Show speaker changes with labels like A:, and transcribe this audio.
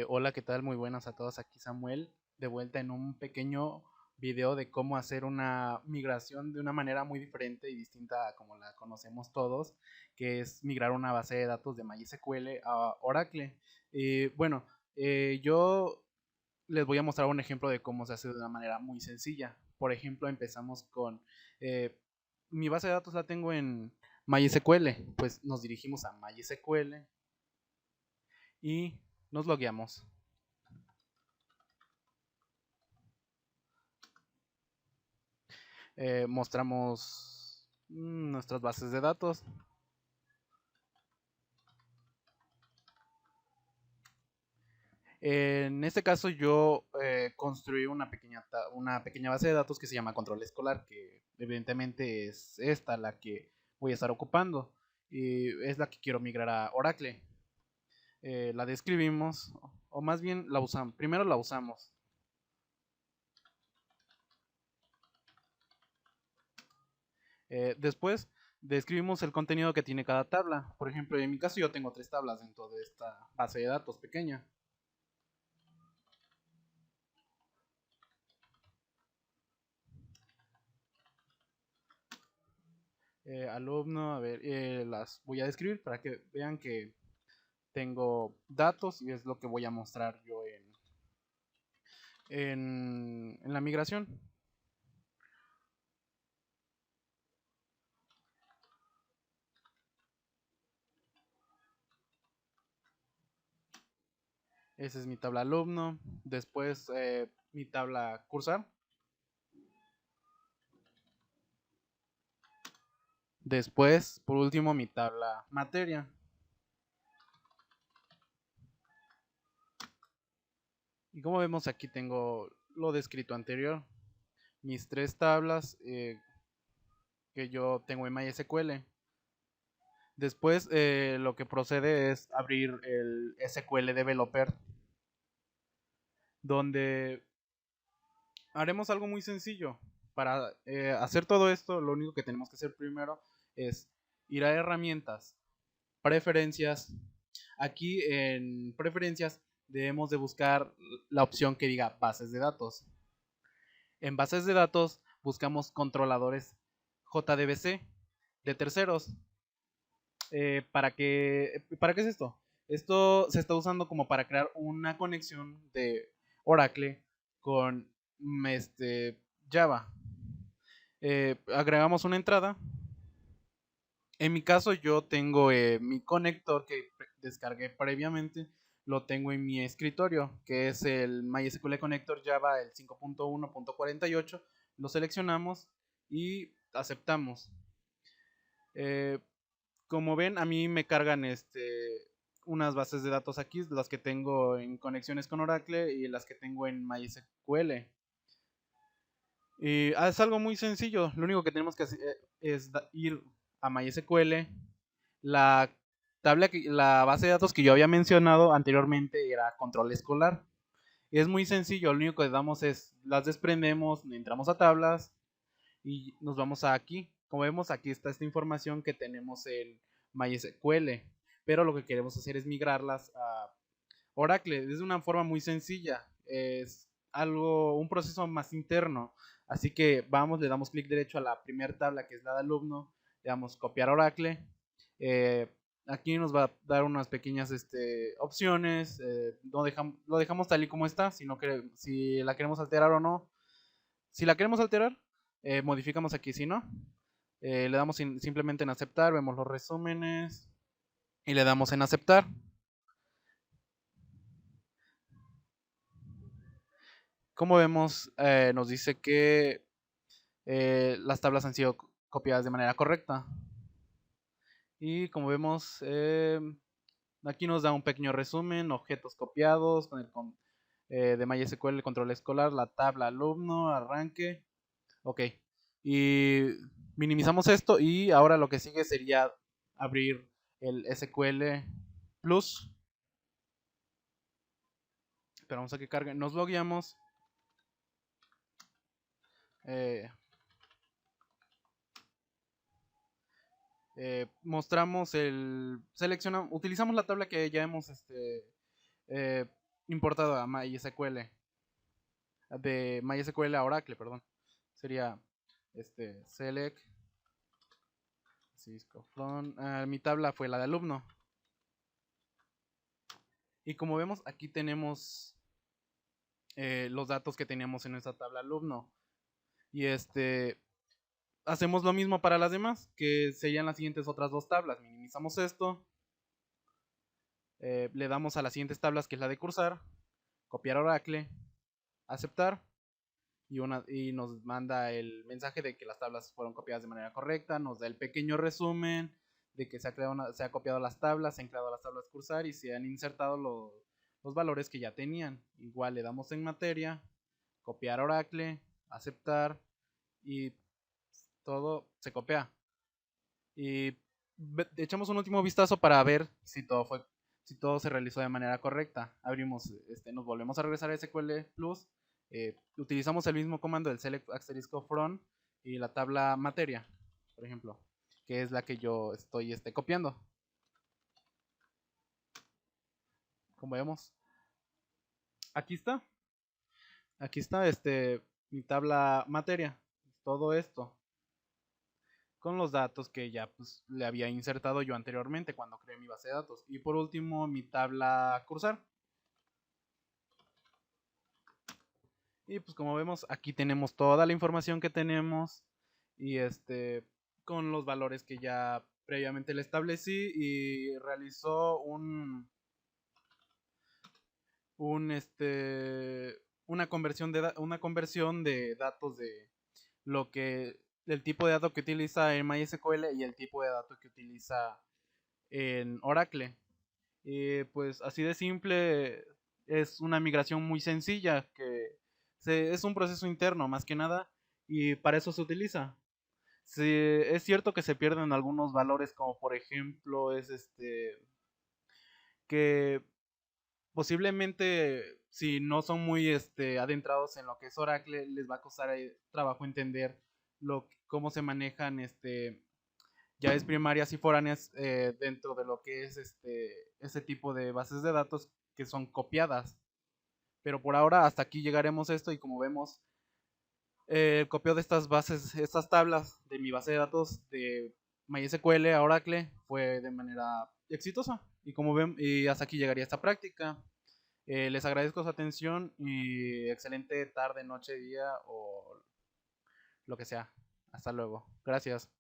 A: Hola, ¿qué tal? Muy buenas a todos. Aquí Samuel, de vuelta en un pequeño video de cómo hacer una migración de una manera muy diferente y distinta a como la conocemos todos, que es migrar una base de datos de MySQL a Oracle. Bueno, yo les voy a mostrar un ejemplo de cómo se hace de una manera muy sencilla. Por ejemplo, empezamos con eh, mi base de datos la tengo en MySQL, pues nos dirigimos a MySQL y nos logueamos. Mostramos nuestras bases de datos. En este caso yo construí una pequeña base de datos que se llama control escolar, que evidentemente es esta la que voy a estar ocupando y es la que quiero migrar a Oracle. La describimos, o más bien la usamos. Primero la usamos. Después describimos el contenido que tiene cada tabla. Por ejemplo, en mi caso yo tengo 3 tablas dentro de esta base de datos pequeña. Alumno, a ver, las voy a describir para que vean que tengo datos y es lo que voy a mostrar yo en la migración. Esa es mi tabla alumno. Después mi tabla cursar. Después, por último, mi tabla materia. Y como vemos aquí tengo lo descrito anterior. Mis 3 tablas que yo tengo en MySQL. Después lo que procede es abrir el SQL Developer, donde haremos algo muy sencillo. Para hacer todo esto, lo único que tenemos que hacer primero es ir a herramientas, preferencias. Aquí en preferencias debemos de buscar la opción que diga bases de datos. En bases de datos buscamos controladores JDBC de terceros. ¿Para qué es esto? Esto se está usando como para crear una conexión de Oracle con Java. Agregamos una entrada. En mi caso yo tengo mi conector que descargué previamente, lo tengo en mi escritorio, que es el MySQL Connector Java, el 5.1.48. Lo seleccionamos y aceptamos. Eh, Como ven, a mí me cargan unas bases de datos aquí, las que tengo en conexiones con Oracle y las que tengo en MySQL. Y es algo muy sencillo, lo único que tenemos que hacer es ir a MySQL. La la base de datos que yo había mencionado anteriormente era control escolar. Es muy sencillo, lo único que damos es las desprendemos, entramos a tablas y nos vamos a aquí. Como vemos, aquí está esta información que tenemos en MySQL, pero lo que queremos hacer es migrarlas a Oracle. Es de una forma muy sencilla, es un proceso más interno. Así que vamos, le damos clic derecho a la primera tabla que es la de alumno, le damos copiar Oracle. Eh, Aquí nos va a dar unas pequeñas opciones. Lo dejamos tal y como está, si la queremos alterar o no. Si la queremos alterar, modificamos aquí, si no, le damos simplemente en aceptar, vemos los resúmenes y le damos en aceptar. Como vemos, nos dice que las tablas han sido copiadas de manera correcta. Y como vemos, aquí nos da un pequeño resumen, objetos copiados de MySQL, el control escolar, la tabla alumno, arranque. Ok. Y minimizamos esto y ahora lo que sigue sería abrir el SQL Plus. Esperamos a que cargue. Nos logueamos. Eh, Mostramos utilizamos la tabla que ya hemos eh, importado a MySQL, de MySQL a Oracle, perdón. Sería select Cisco from. Mi tabla fue la de alumno. Y como vemos, aquí tenemos los datos que teníamos en nuestra tabla alumno. Y hacemos lo mismo para las demás, que serían las siguientes otras dos tablas. Minimizamos esto, le damos a las siguientes tablas, que es la de cursar, copiar Oracle, aceptar, y nos manda el mensaje de que las tablas fueron copiadas de manera correcta, nos da el pequeño resumen de que se ha copiado las tablas, se han creado las tablas cursar y se han insertado los valores que ya tenían. Igual le damos en materia, copiar Oracle, aceptar, y todo se copia. Y echamos un último vistazo para ver si todo se realizó de manera correcta. Abrimos, nos volvemos a regresar a SQL Plus, utilizamos el mismo comando del select asterisco from y la tabla materia, por ejemplo, que es la que yo estoy copiando. Como vemos, aquí está, mi tabla materia, todo esto con los datos que ya pues, le había insertado yo anteriormente cuando creé mi base de datos. Y por último, mi tabla cursar. Y pues como vemos, aquí tenemos toda la información que tenemos y con los valores que ya previamente le establecí, y realizó un una conversión de datos de lo que el tipo de dato que utiliza en MySQL y el tipo de dato que utiliza en Oracle. Pues así de simple, es una migración muy sencilla que es un proceso interno más que nada, y para eso se utiliza. Sí, es cierto que se pierden algunos valores, como por ejemplo es que posiblemente, si no son muy adentrados en lo que es Oracle, les va a costar trabajo entender cómo se manejan llaves primarias y foráneas dentro de lo que es ese tipo de bases de datos que son copiadas. Pero por ahora hasta aquí llegaremos esto, y como vemos, el copio de estas bases, estas tablas de mi base de datos de MySQL a Oracle fue de manera exitosa. Y como ven, y hasta aquí llegaría esta práctica. Les agradezco su atención y excelente tarde, noche, día o lo que sea. Hasta luego. Gracias.